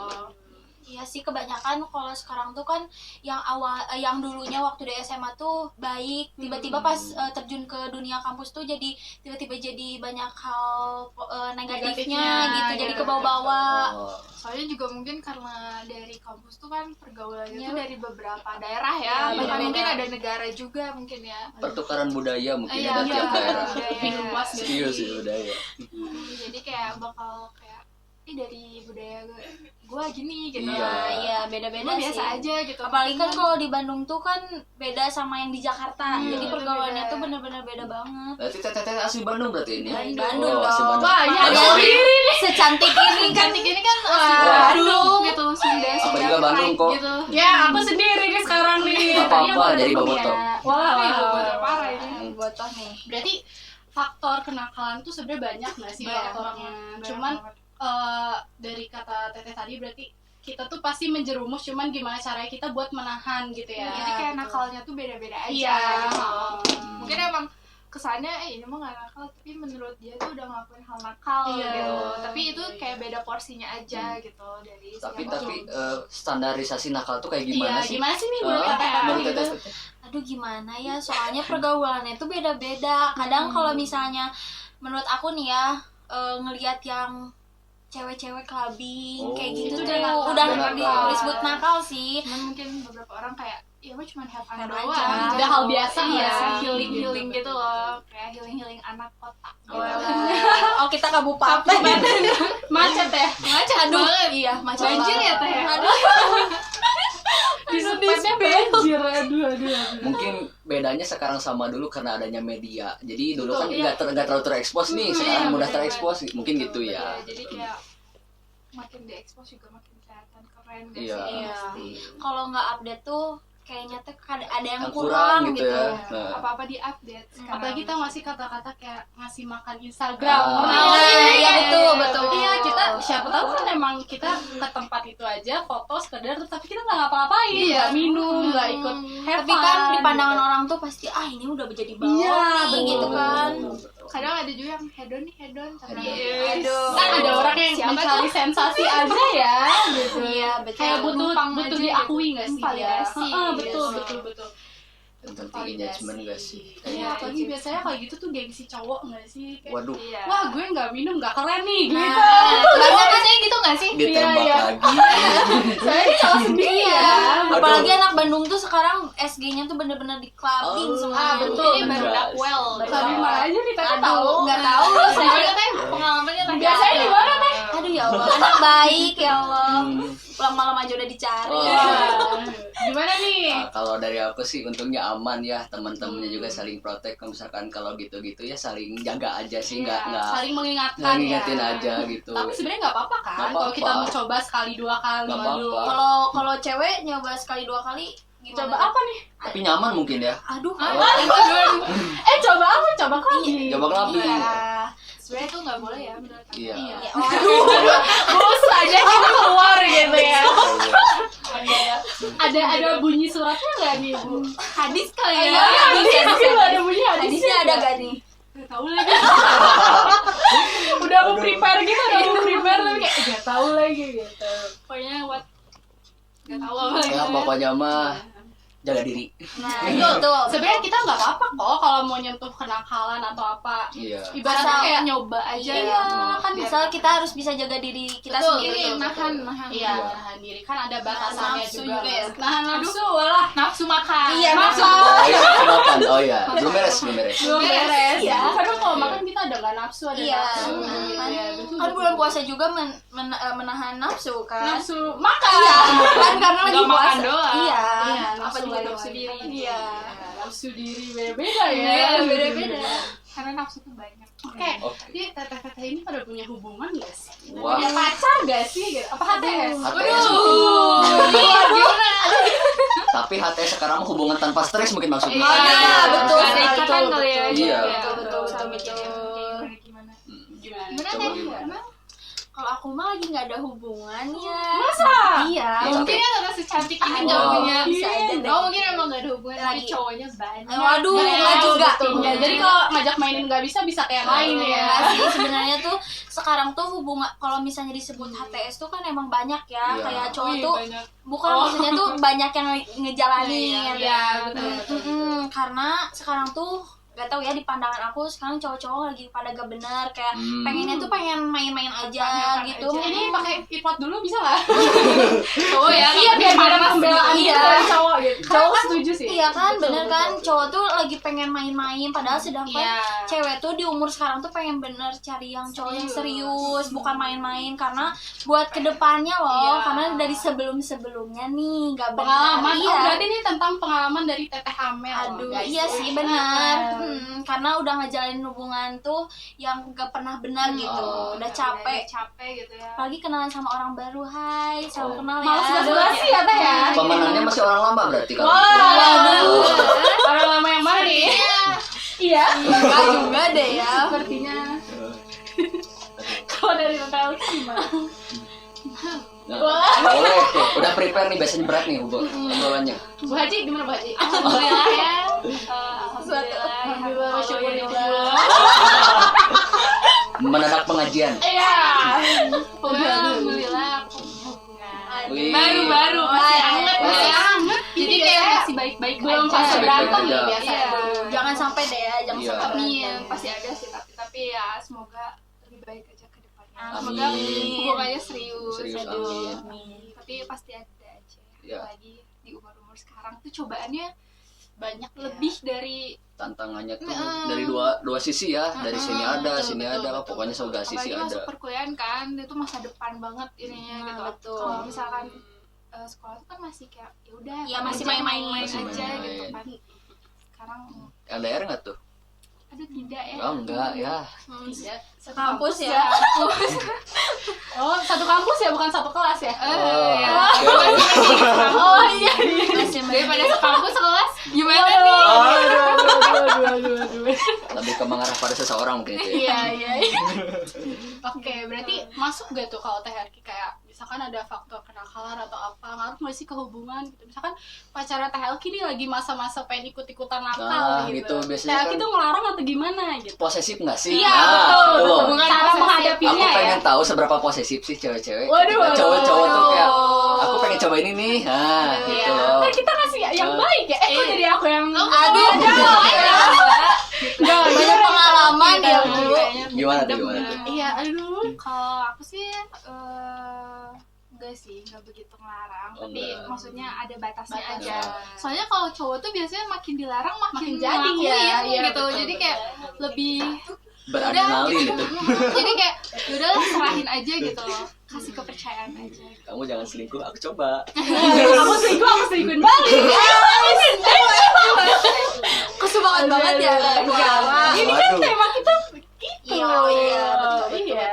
Iya sih, kebanyakan kalau sekarang tuh kan yang yang dulunya waktu di SMA tuh baik, tiba-tiba pas terjun ke dunia kampus tuh jadi tiba-tiba jadi banyak hal negatifnya gitu, Negatifnya, jadi ya, ke bawah-bawa. Oh, Soalnya juga mungkin karena dari kampus tuh kan pergaulannya Iya. tuh dari beberapa daerah ya, Iya, bahkan beda-beda. mungkin ada negara juga mungkin ya. pertukaran budaya mungkin Iya, ada tiap daerah. Lebih luas gitu. Iya sih budaya. Jadi kayak bakal kayak dari budaya gue gini gitu. Iya. Nah, iya beda-beda Gue sih. biasa aja gitu. Apalagi kan kalau di Bandung tuh kan beda sama yang di Jakarta. Iya. Jadi pergaulannya Beda. tuh bener-bener beda banget. Berarti teteh asli Bandung berarti ini? Dari Bandung Oh, asli dong. Bandung. Wah, iya, Oh, ada sorry. Secantik ini kan. Cantik ini kan asli Wah. Bandung gitu, Sunda, Aku Sunda juga Bandung pride kok. gitu. Ya, aku sendiri nih sekarang nih. Apa-apa, Tadinya aku jadi Bandung bobotoh. ya. Wah, Iya, bener parah ini. Botoh nih. berarti faktor kenakalan tuh sebenarnya banyak nggak sih Banyak faktornya? banget, Cuman banyak banget. dari kata Teteh tadi berarti kita tuh pasti menjerumus, cuman gimana caranya kita buat menahan gitu ya. Jadi kayak gitu. nakalnya tuh beda-beda aja. Iya. Gitu. Mungkin emang kesannya ini mah gak nakal, tapi menurut dia tuh udah ngelakuin hal nakal Iya. gitu. Tapi itu kayak beda porsinya aja gitu dari Tapi setiap orang. standarisasi nakal tuh kayak Iya, gimana sih? gimana sih nih menurut Ah, Teteh menurut gitu? teteh. Aduh gimana ya, soalnya pergaulannya tuh beda-beda. Kadang kalau misalnya menurut aku nih ya, ngelihat yang cewek-cewek clubbing Oh. kayak gitu Itu tuh udah udah nakal. disebut nakal sih. Cuman mungkin beberapa orang kayak ya mah cuma have fun Fun doang. aja. Udah hal biasa iya, ya. healing gitu loh, kayak healing anak kota. Oh kita kabupaten. Macet ya? Macet aduh. Iya macet. Banjir ya, Teh? Aduh. Di tempatnya banjir. Aduh. Mungkin bedanya sekarang sama dulu karena adanya media. Jadi dulu kan Betul, iya. nggak terlalu terekspos nih, sekarang Iya, mudah bener terekspos, banget. mungkin Betul, gitu ya. betul. Jadi kayak makin diekspos juga makin kelihatan keren gak Iya. sih? Iya. pasti. Kalau nggak update tuh kayaknya tuh ada yang Yang kurang gitu. ya. Nah. Apa-apa di-update sekarang. Apalagi tau gak sih kata-kata kayak ngasih makan Instagram. Ah. Pernah Iya, nggak sih? iya, betul, betul. Iya, kita siapa tahu kan emang kita ke tempat itu aja foto sekedar, tapi kita nggak ngapa-ngapain, Iya. nggak minum, nggak ikut have Tapi kan fun, di pandangan gitu. orang tuh pasti ini udah menjadi bawah Iya, nih betul, gitu kan. Kadang ada juga yang hedon tapi Aduh. Kan ada orang yang Siapa mencari tuh? sensasi aja ya gitu. Iya, betul. Kayak butuh Numpang butuh aja diakui gitu. nggak sih Validasi, ya? Betul gitu. betul. Tentang tinggi judgement gak sih? Iya, apalagi biasanya kayak gitu tuh gengsi cowok nggak sih? Kayak, Waduh, Iya. wah gue nggak minum nggak keren nih gitu. Banyak biasanya gitu gak sih? ditembak iya. lagi. Saya ini cowok sendiri ya. Apalagi anak Bandung tuh sekarang SG-nya tuh bener-bener di clubbing Oh. semua. Ah, betul. Ini baru Enggak. dakwel. Tapi mana aja nih Tete tahu. Aduh, nggak tahu loh saya teh pengalamannya teh. Biasanya di mana Teh? Aduh ya Allah, anak baik ya Allah. Hmm. Pulang malam aja udah dicari. Oh. Gimana nih? Nah, kalau dari aku sih untungnya aman ya, teman-temannya juga saling protek. Kalau misalkan kalau gitu-gitu ya saling jaga aja sih, nggak Saling mengingatkan nggak ya. ngingetin aja gitu. Tapi sebenarnya nggak apa-apa kan Nggak kalau apa-apa. kita mau coba sekali dua kali. Nggak Waduh. apa-apa. Kalau cewek nyoba sekali dua kali gimana? Coba apa nih? Tapi nyaman mungkin ya. Aduh. Coba apa? Coba kali. Coba kelabing. Iya. Sebenarnya itu nggak boleh ya menurut aku. Iya. Iya. Waduh. Bus aja kita keluar gitu ya. Ada bunyi suratnya nggak nih Bu? Hadis kali ya. Iya, hadis gitu, ada bunyi hadisnya. Hadisnya ada gak nih? Nggak tahu lagi. Udah mau prepare gitu, tapi kayak nggak tahu lagi gitu. Pokoknya buat nggak tahu apa lagi. Ya pokoknya mah jaga diri. Nah, itu tuh. Sebenarnya kita nggak apa-apa kok kalau mau nyentuh kenakalan atau apa. Iya. Ibaratnya Asal kayak nyoba aja Iya, ya. kan misal kita harus bisa jaga diri kita Betul, sendiri. betul, nahan. Iya, nahan diri kan ada batasannya nafsu juga. juga ya. Nahan nafsu lah. Nafsu makan. Iya, Nafsu. Oh iya, makan. Oh iya, belum beres, belum beres. Belum beres. Iya. Kadang kalau makan kita ada nggak nafsu, ada Iya. nafsu. Kan, Iya, betul, kan betul. bulan puasa juga menahan nafsu kan. Nafsu makan. Iya, kan karena lagi Nggak makan puasa. doang. Iya. Iya, Apa nafsu juga lain. nafsu diri. Iya. Nafsu diri beda-beda ya. Iya, beda-beda. Karena nafsu tuh banyak. Oke. Oke. Jadi teteh-teteh ini pada punya hubungan gak sih? Wah. Punya pacar gak sih? Gitu. Apa HTS? HTS. Gimana? Tapi HTS sekarang mah hubungan tanpa stres mungkin maksudnya. Iya, betul. Ada ikatan betul, kali ya. Iya. Betul, betul, Sama betul. mikirnya gimana. Gimana? Gimana Coba tadi? gimana? Kalau aku aku mah lagi nggak ada hubungannya. Masa? Iya. Mungkin ya karena secantik ini Oh. cowoknya. Bisa aja deh. Oh mungkin emang gak ada hubungan tapi Lagi. cowoknya banyak. Waduh, Nah, nggak juga. betul. Ya, jadi kalau ngajak mainin nggak bisa kayak lain ya. Iya sih, sebenarnya tuh sekarang tuh hubungan kalau misalnya disebut HTS tuh kan emang banyak ya, Iya. kayak cowok Wih, tuh banyak. bukan Oh. maksudnya tuh banyak yang ngejalanin. Iya, betul. Karena sekarang tuh gak tau ya, di pandangan aku sekarang cowok-cowok lagi pada gak benar, kayak pengennya tuh pengen main-main aja gitu. Ini pakai iPod dulu bisa nggak? Cowok ya. Iya, biar ada pembelaan Iya. dari cowok gitu. Cowok kan setuju sih. Iya kan, Betul, bener betul. kan, cowok tuh lagi pengen main-main, padahal sedangkan Iya. cewek tuh di umur sekarang tuh pengen bener cari yang cowok yang serius, bukan main-main, karena buat kedepannya loh, Iya. karena dari sebelum-sebelumnya nih gak benar. Pengalaman. Iya. Oh, berarti ini tentang pengalaman dari Teteh Amel. Aduh, guys. iya sih benar. Karena udah ngejalanin hubungan tuh yang gak pernah benar gitu, udah capek. Capek gitu ya. Apalagi kenalan sama orang baru, hai, salam kenal ya. Males basa-basi ya Teh ya. Pemenangnya masih orang lama berarti kalau. Waduh. Orang lama yang mana nih? Iya. Enggak juga deh ya. Sepertinya. Kalau dari Teteh gimana? Nah, boleh, udah prepare nih, biasanya berat nih obrolannya. Bu Haji gimana Bu Haji? Alhamdulillah ya. Alhamdulillah, syukur-syukur. Mendadak pengajian. Iya. Alhamdulillah aku hubungan. Wih. Baru masih anget Masih ya. anget. Jadi kayak masih baik-baik belum aja. fase berantem Baik-baik nih aja. biasa. Iya. Jangan sampai deh ya, jangan Iya. sampai Amin, berantem. pasti ada sih tapi ya semoga lebih baik aja ke depannya. Amin. Semoga hubungannya serius. Serius, Aduh. amin. Tapi pasti ada aja. Iya. Apalagi di umur-umur sekarang tuh cobaannya Banyak lebih dari Tantangannya tuh Nah. dari dua sisi ya, dari sini ada, betul, sini betul, ada, betul, pokoknya segala sisi apalagi ada. masuk perkuliahan kan itu masa depan banget ininya Nah, gitu. betul. Kalau misalkan sekolah tuh kan masih kayak ya udah Iya, apa masih aja, main-main aja aja. gitu kan. Sekarang LDR nggak tuh? aduh tidak ya. Oh enggak ya. Tidak. Satu Kampus ya. Oh, satu kampus ya, bukan satu kelas ya? Oh, Oh iya. Daripada sekampus kelas gimana nih? lebih ke mengarah pada seseorang mungkin itu ya. Iya. Oke, berarti masuk gak tuh kalau Teh Helki kayak misalkan ada faktor kenakalan atau apa ngaruh nggak sih ke hubungan gitu? Misalkan pacarnya Teh Helki nih lagi masa-masa pengen ikut-ikutan nakal Nah, gitu. gitu, biasanya Teh Helki kan- tuh ngelarang atau gimana gitu? Posesif nggak sih? Iya, Nah, betul. tuh. Bukan cara posesif. menghadapinya Aku ya. pengen tahu seberapa posesif sih cewek-cewek. Waduh, Ketika cowok-cowok tuh kayak waduh. aku pengen coba ini nih. Nah, gitu Iya. loh. Kan kita kasih yang baik ya. Kok jadi aku yang Aduh, banyak pengalaman ya Bu. Gimana tuh, gimana tuh? Iya, aduh. Kalau aku sih enggak sih, enggak begitu ngelarang, Oh, tapi enggak. maksudnya ada batasnya Batas. aja. Soalnya kalau cowok tuh biasanya makin dilarang makin jadi ngelakuin ya, iya, gitu. betul, Jadi betul. kayak lebih Beradrenalin itu. jadi kayak yaudahlah serahin aja gitu loh. Kasih kepercayaan aja. Kamu jangan selingkuh, aku coba. Aku selingkuhin balik. Kesubangan banget ya negara. Ini kan Waduh. tema kita gitu. Iya, iya, betul, Iya.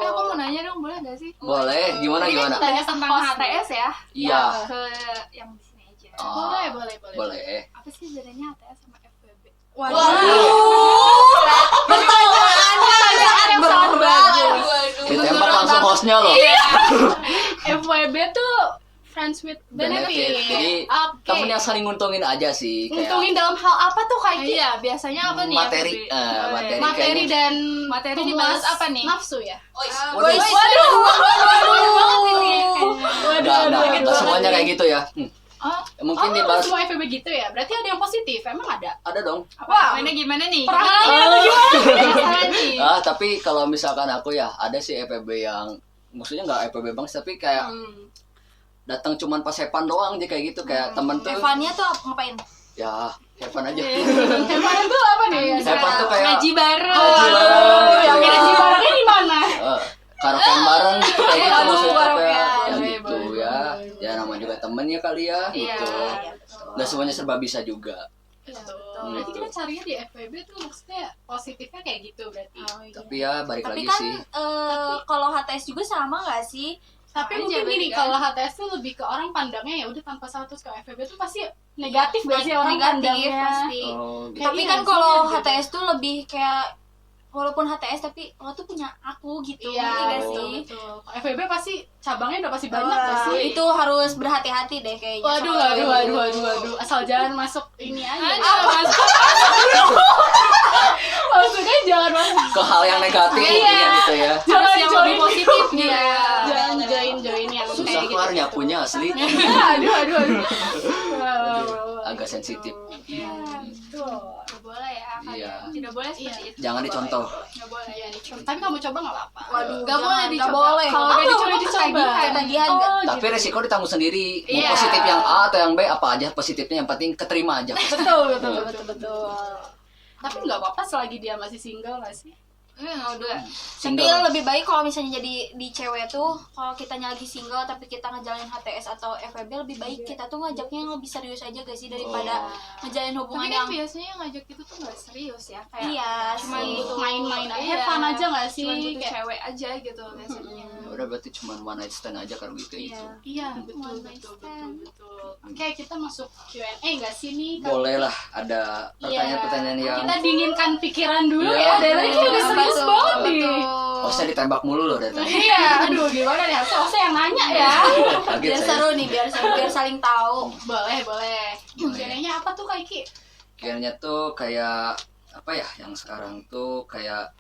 Aku mau nanya dong, boleh gak sih? Boleh, gimana Ini gimana? tanya tentang HTS ya. Iya. Ke yang di sini aja. Oh, Boleh. boleh. Apa sih bedanya HTS sama FWB? Pertanyaan yang sangat berat. Ditembak langsung hostnya loh. FWB tuh friends with benefit. Jadi Oke. temen yang saling nguntungin aja sih. Kayak Untungin dalam hal apa tuh kayak gitu? Iya, biasanya apa nih? materi, FWB? materi, Materi kayaknya. dan Materi puas dibalas apa nih? Nafsu ya. Waduh, Waduh. nggak semuanya kayak gitu ya. Oh, Mungkin oh, dibahas semua FWB gitu ya. Berarti ada yang positif. Emang ada? ada dong. Apa? Gimana nih? Perahalannya atau gimana? Gimana nih? Tapi kalau misalkan aku ya ada sih FPB yang maksudnya nggak FPB banget tapi kayak datang cuman pas Evan doang dia kayak gitu kayak temen tuh Evannya tuh ngapain? ya Evan aja. Evan tuh apa nih? Evan tuh kayak Ngaji bareng. Ngaji bareng gitu Yang ya. ngaji barengnya di mana? Karaokean bareng gitu kayak gitu Aduh, maksudnya kayak karaokean. ya gitu ya. Ya namanya juga temennya kali ya gitu. Nggak semuanya serba bisa juga. Berarti kita carinya di FWB tuh maksudnya positifnya kayak gitu berarti. Tapi ya balik Tapi lagi kan sih. kalau HTS juga sama nggak sih? Tapi Aja mungkin berarti gini, kan. kalau HTS tuh lebih ke orang pandangnya ya udah tanpa status. Kalau FWB tuh pasti negatif gak sih orang Negatif pandangnya? pasti. Oh, gitu. Kayak Tapi iya kan sih, kalau gitu. HTS tuh lebih kayak walaupun HTS tapi lo tuh punya aku gitu. Iya, Ngerti gak betul, sih? betul. FEB pasti cabangnya udah pasti banyak gak Wah, sih? itu harus berhati-hati deh kayaknya. Waduh. Asal jangan masuk ini aja. Maksudnya jangan masuk. Ke hal yang negatif gitu ya. Jangan yang join lebih positif gitu Iya. ya. Jangan join yang Susah kayak gitu. keluar nyapunya asli. Aduh. Agak sensitif. Betul. Nggak boleh ya, Iya. tidak boleh seperti itu. Jangan dicontoh. Nggak boleh. Iya, tapi kamu coba nggak apa-apa. Waduh, Nggak boleh nggak dicoba. boleh. Kalau udah dicoba tuh dicoba. Ketagihan nggak? Tapi resiko ditanggung sendiri. Mau Iya. positif yang A atau yang B apa aja positifnya yang penting keterima aja. Betul. Tapi nggak apa-apa selagi dia masih single nggak sih? Udah. Tapi lebih baik kalau misalnya jadi di cewek tuh, kalau kitanya lagi single tapi kita ngejalanin HTS atau FWB, lebih baik kita tuh ngajaknya yang lebih serius aja gak sih daripada ngejalin hubungan Tapi kan yang biasanya yang ngajak itu tuh nggak serius ya, kayak iya cuma sih. butuh main-main aja, iya, have fun aja nggak sih? cuma butuh Kayak- cewek aja gitu biasanya. Udah berarti cuma one night stand aja kan gitu. Iya, betul. Oke, kita masuk Q&A nggak sih nih? Boleh lah ada pertanyaan-pertanyaan yang Kita dinginkan pikiran dulu Iya. ya. Dari tadi udah serius banget nih. hostnya ditembak mulu loh dari tadi. Iya, aduh gimana nih? Harusnya yang nanya ya. Kaget Biar saya. seru nih, biar saling tahu. Boleh. Q&A-nya apa tuh Kak Iki? Kayaknya tuh kayak apa ya yang sekarang tuh kayak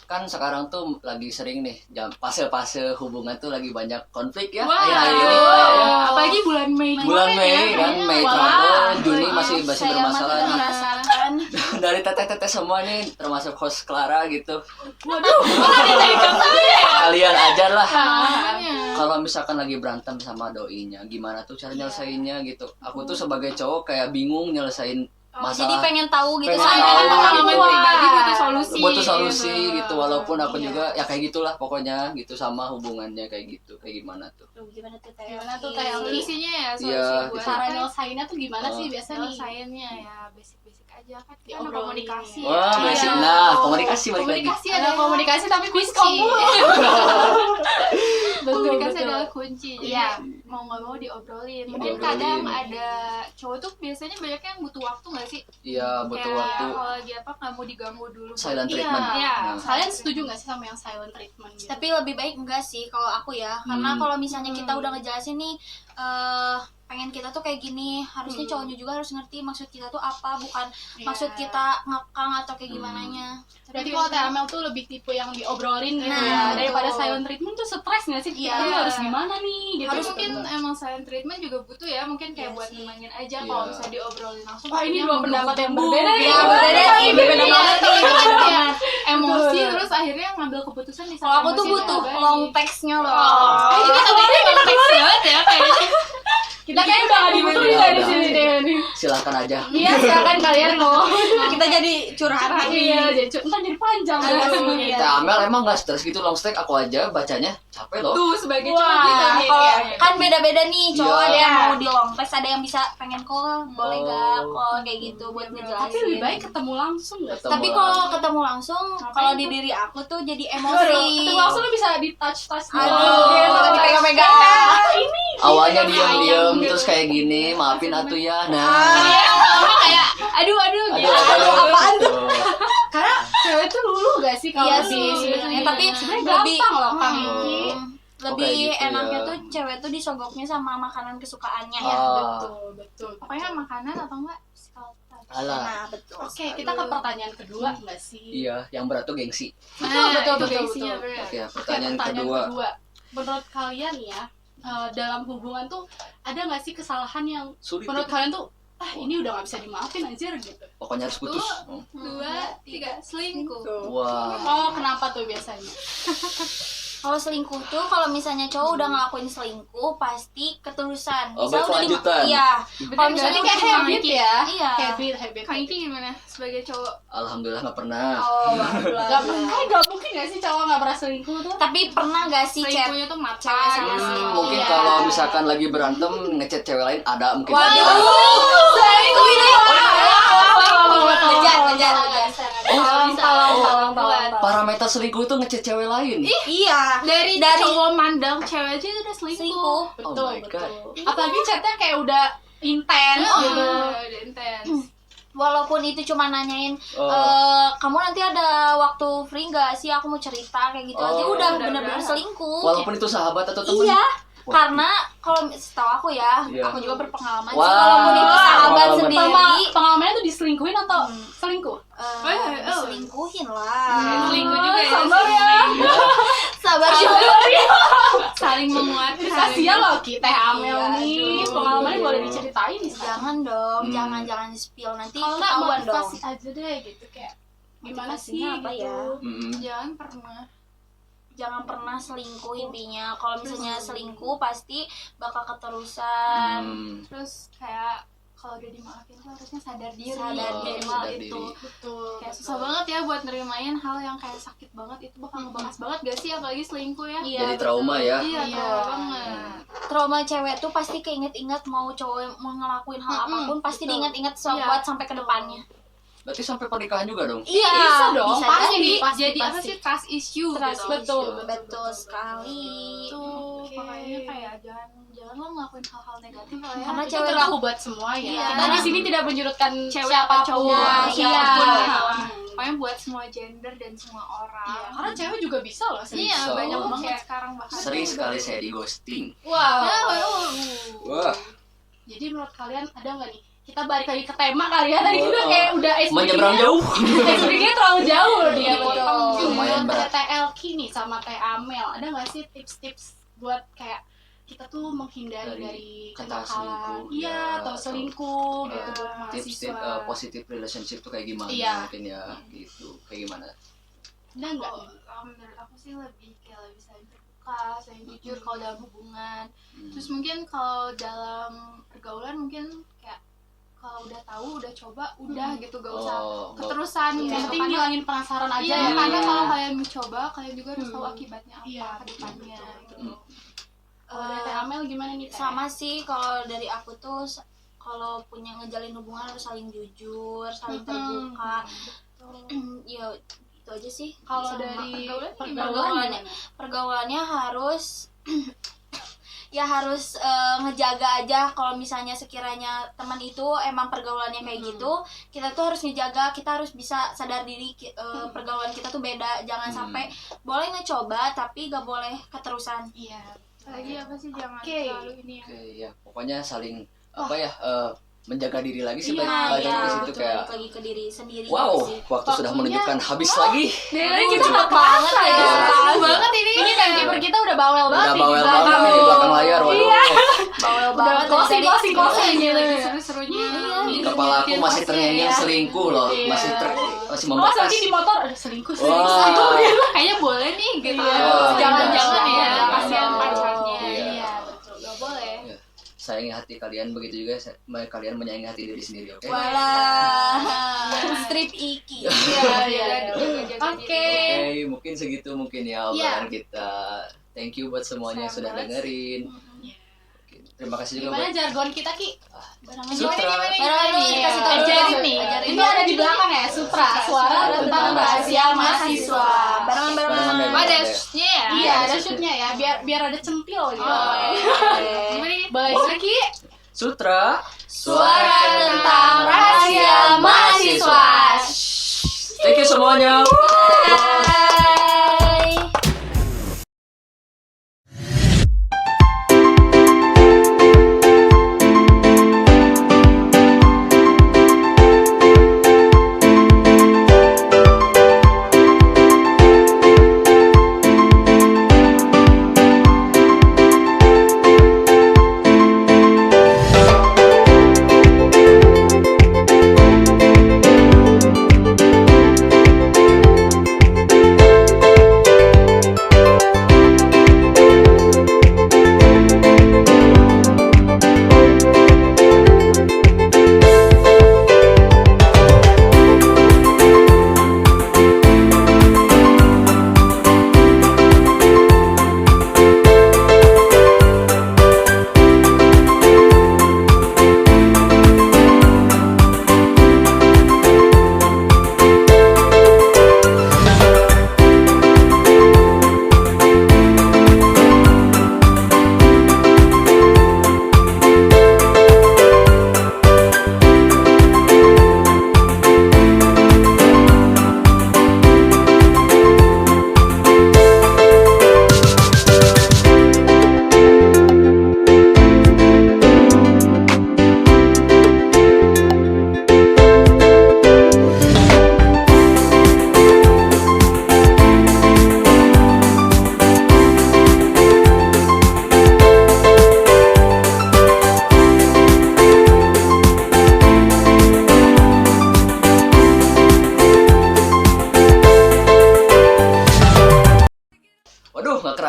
kan sekarang tuh lagi sering nih fase-fase hubungan tuh lagi banyak konflik ya akhir-akhir ini. Apalagi bulan Mei. Bulan Mei kan, Mei trouble, Juni masih Saya bermasalah mah nih. merasakan. Dari teteh-teteh semua nih termasuk host Clara gitu. Kalian ajar lah. Kalau misalkan lagi berantem sama doinya, gimana tuh cara nyelesainnya gitu. Aku tuh sebagai cowok kayak bingung nyelesain Jadi masalah. pengen tahu gitu Pengen soalnya tahu, pengalaman gitu. pribadi butuh solusi. Butuh solusi gitu, walaupun aku juga ya kayak gitulah pokoknya gitu sama hubungannya kayak gitu, kayak gimana tuh. Gimana tuh Teh? Gimana tuh Teh? Solusinya ya, solusi Iya, buat gitu. Cara nyelesainnya tuh gimana sih biasa nih? nyelesainnya ya basic-basic aja kan. Kita Diobrolin. komunikasi. Wah, ya. basic. Iya. Nah, komunikasi balik lagi. Komunikasi Ada adalah komunikasi tapi kunci. kunci. Komunikasi betul. adalah kunci. Jadi Iya. mau nggak mau diobrolin. Mungkin Diobrolin. kadang ada cowok tuh biasanya banyak yang butuh waktu nggak sih? Iya, butuh Kayak waktu. kalau lagi apa nggak mau diganggu dulu. Silent Iya. treatment. Iya. Nah. Kalian setuju nggak sih sama yang silent treatment gitu? Tapi lebih baik enggak sih kalau aku ya, karena kalau misalnya kita udah ngejelasin nih pengen kita tuh kayak gini, harusnya cowoknya juga harus ngerti maksud kita tuh apa, bukan maksud kita ngekang atau kayak gimananya. Berarti kalau Teh Amel tuh lebih tipe yang diobrolin gitu Nah, ya, daripada betul. silent treatment tuh stres nggak sih? Iya. Kita harus gimana nih? Gitu. Harus mungkin emang silent treatment juga butuh ya, mungkin kayak Iya buat sih. nenangin aja. Iya. Kalau bisa diobrolin langsung. Wah ini takutnya dua pendapat yang menggebu-gebu. berbeda nih. Iya, berbeda nih, berbeda banget nih. Kayak emosi Betul. terus akhirnya ngambil keputusan di saat Kalau aku tuh emosi butuh terbaik. long text-nya loh. Ini kita tadi kita teks banget ya kayaknya. Kita kayaknya udah nggak dibutuhin ya di sini deh nih. Silakan aja. Iya, silakan kalian ngomong. Kita jadi curhat Iya, ntar jadi panjang. Iya. Teh Amel emang nggak stres gitu long stack, aku aja bacanya capek loh. Tuh sebagai Wah, cowok kita nih. Kalau Iya. kan beda-beda nih, cowok Iya. ada yang mau di long text, ada yang bisa pengen call, boleh gak Oh. call kayak gitu buat Tapi ngejelasin. lebih baik ketemu langsung nggak? Ketemu Tapi kalau langsung. ketemu langsung, kalau di diri aku tuh jadi Aduh, emosi. ketemu langsung lu bisa di touch Aduh, dipegang-pegang. Awalnya diam-diam terus kayak gini, maafin atuh ya. Nah. Kayak aduh gitu. Apaan tuh? Karena cewek tuh luluh gak sih kalau Iya di sih sebenarnya, tapi sebenarnya lebih gampang loh Kang Hmm. Iki. lebih kayak gitu enaknya ya. tuh cewek tuh disogoknya sama makanan kesukaannya ya. Ah, Betul. Pokoknya makanan atau enggak physical touch. alah. Nah, betul. Oke, kita ke pertanyaan kedua nggak sih? Iya, yang berat tuh gengsi. Betul. Gengsinya bener. Oke, Oke, pertanyaan kedua. Menurut kalian ya, dalam hubungan tuh ada nggak sih kesalahan yang Sulit. menurut ya. kalian tuh ini udah nggak bisa dimaafin anjir gitu? Pokoknya harus putus. Oh. 2, 3 selingkuh. Wah. Oh, kenapa tuh biasanya? Kalau selingkuh tuh kalau misalnya cowok udah ngelakuin selingkuh pasti keterusan. Oh, Misal udah berkelanjutan. Iya. Kalau misalnya Berarti kayak habit ya? Iya. Habit. Kak Iki gimana sebagai cowok? Alhamdulillah nggak pernah. Oh, Gak mungkin gak sih cowok gak pernah selingkuh tuh? tapi pernah gak sih chat Selingkuhnya tuh mata cewek sama gitu. si Mungkin Iya. kalau misalkan lagi berantem ngechat cewek lain ada mungkin. Waduh. Selingkuh ini. Kejar. Tolong. Parameter selingkuh itu ngechat cewek lain. Iya. Dari cowok mandang cewek aja itu udah selingkuh. selingkuh. Oh Betul. my God. Apalagi chatnya kayak udah intens gitu. Udah intens. walaupun itu cuma nanyain kamu nanti ada waktu free nggak sih, aku mau cerita kayak gitu aja udah bener-bener selingkuh. Walaupun itu sahabat atau teman. Iya. Wah. Karena kalau setahu aku ya, Iya. aku juga berpengalaman sih, Wah. walaupun itu sahabat Pengalaman. sendiri, Pengalamannya tuh diselingkuhin atau selingkuh? diselingkuhin lah. Selingkuh juga ya. Sabar ya. Sabar juga. Saling menguatkan. Kasihan loh kita Amel Iya, nih. aduh. Pengalamannya boleh diceritain nih. Jangan dong, Hmm. jangan di-spill nanti Kalau nggak ketahuan dong. motivasi aja deh gitu kayak gimana sih Motivasinya apa gitu. ya? Jangan pernah. Jangan pernah selingkuh intinya. Kalau misalnya selingkuh pasti bakal keterusan. Terus kayak kalau udah dimaafin tuh harusnya sadar diri. Sadar diri diri. lah Sadar itu. diri. Betul. Kayak susah banget ya buat nerimain hal yang kayak sakit banget, itu bakal ngebahas banget gak sih, apalagi selingkuh ya. Iya, Jadi betul. trauma ya. Iya, Iya. trauma banget. Trauma cewek tuh pasti keinget-ingat mau cowok mau ngelakuin hal apapun pasti betul. diingat-ingat Iya. buat sampai ke depannya. Berarti sampai pernikahan juga dong. Iya, bisa dong. bisa Pasti, jadi. pasti, Jadi apa pasti. sih, trust issue Trust gitu. betul. Betul sekali. Tuh, Oke. makanya kayak jangan lo ngelakuin hal-hal negatif lah ya. Karena Itu cewek berlaku buat semua ya. Iya. Kita di sini tidak menjurutkan Cewek siapa apa cowok. cowok. Iya, Iya. betul. Pokoknya buat semua gender dan semua orang. Iya, karena cewek juga bisa loh. Iya, Bisa. banyak Oh. banget sekarang bahkan. Sering sekali saya di ghosting. Wow. Wah, Jadi menurut kalian ada nggak nih? Kita balik lagi ke tema kali ya. Tadi kita kayak udah menyeberang jauh. SPG terlalu jauh loh dia. Iya, betul. Lumayan Ada berat. Teh Elki nih sama Teh Amel. Ada nggak sih tips-tips buat kayak kita tuh menghindari dari kata kenakalan, selingkuh, iya, ya, atau atau, selingkuh gitu buat Tips-tips mahasiswa. positive relationship tuh kayak gimana Iya. mungkin ya gitu. Kayak gimana? Ada nggak? Kalau menurut aku sih lebih saling terbuka, saling jujur kalau dalam hubungan. Terus mungkin kalau dalam pergaulan mungkin kayak kalau udah tahu, udah coba, udah gitu, gak usah keterusan Yang gitu. penting Karena- ngilangin penasaran aja Iya, ya. karena Iya. kalau kalian mencoba, kalian juga harus tahu Hmm. akibatnya apa Iya, ke depannya gitu. Kalau dari Teh Amel gimana nih? Teh? Sama sih kalau dari aku tuh kalau punya ngejalin hubungan harus saling jujur, saling terbuka. Ya itu aja sih. Kalau Sama dari pergaulan gimana? pergaulannya harus ya harus ngejaga aja. Kalau misalnya sekiranya teman itu emang pergaulannya kayak gitu, kita tuh harus ngejaga, kita harus bisa sadar diri pergaulan kita tuh beda. Jangan sampai boleh ngecoba tapi gak boleh keterusan. Iya. Lagi apa sih, jangan Oke. terlalu ini ya. Oke, ya pokoknya saling apa ya menjaga diri lagi sih Iya, balik iya, ke situ betul, kayak balik lagi ke diri sendiri wow, sih. waktu sudah Waktunya- menunjukkan habis lagi. Dari kita Cepet nggak banget kerasa ya. Seru banget ini. Ini timekeeper kita udah bawel banget. Udah nih bawel di banget belakang. nih di belakang layar, waduh. Bawel Udah banget closing Lagi gitu. seru-serunya. Kepala aku masih terngiang selingkuh loh, Iya. masih Oh, membekas. Soalnya di motor ada selingkuh. Wah. Kayaknya boleh nih gitu. Iya. Jangan-jangan ya, Jangan. kasihan Jangan. pacarnya. Iya. Iya, betul. Gak boleh. Sayangi hati kalian, begitu juga kalian menyayangi hati diri sendiri, oke? Walah, strip iki. Iya. Jaga-jaga Oke. Oke, mungkin segitu mungkin ya Iya. obrolan kita. Thank you buat semuanya yang sudah dengerin. Oke, terima kasih juga Gimana buat jargon kita, Ki? Sutra. Barengan dulu dikasih tahu Ajarin dulu. nih. Ajarin Ini dulu. ada di belakang ya, Sutra. Suara tentang rahasia mahasiswa. Barengan. Ada shootnya ya? Iya, ada shootnya ya, biar ada centil gitu. Gimana nih? Baik, Ki. Sutra. Suara tentang rahasia mahasiswa. Thank you semuanya. Bye.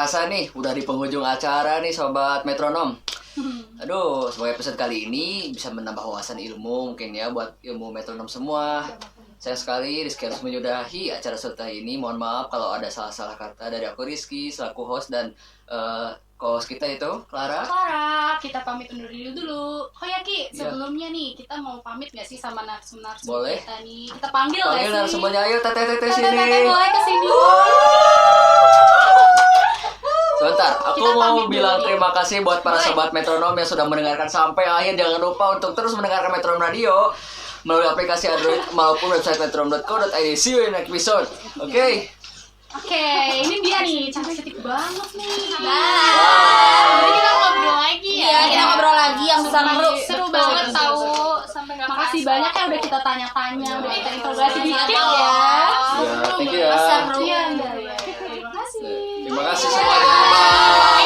kerasa nih, udah di penghujung acara nih Sobat Metronom. Aduh, semoga episode kali ini bisa menambah wawasan ilmu mungkin ya buat ilmu metronom semua. Sayang sekali Rizky harus menyudahi acara serta ini. Mohon maaf kalau ada salah-salah kata dari aku Rizky selaku host dan co-host kita itu Clara. Kita pamit undur diri dulu. Oh ya Ki, sebelumnya nih kita mau pamit gak sih sama narsum-narsum Boleh. kita nih? Kita panggil gak sih? Narasumbernya, ayo teteh sini. Teteh boleh kesini. Sebentar, aku Kita mau pamit bilang dulu. terima kasih buat para Boleh. sobat metronom yang sudah mendengarkan sampai akhir. Jangan lupa untuk terus mendengarkan Metronom Radio melalui aplikasi Android maupun website metronom.co.id. See you in next episode. Oke. Oke, ini dia nih, cantik banget nih. Bye. Kita ngobrol lagi ya. Iya, kita ngobrol lagi yang seru. Seru banget tahu sampai nggak Makasih kerasa. banyak ya udah kita tanya-tanya, udah kita interogasi dikit Sama-sama. ya. Ya, thank you ya. Seru. Iya, iya. Terima kasih. Terima kasih semuanya. Bye.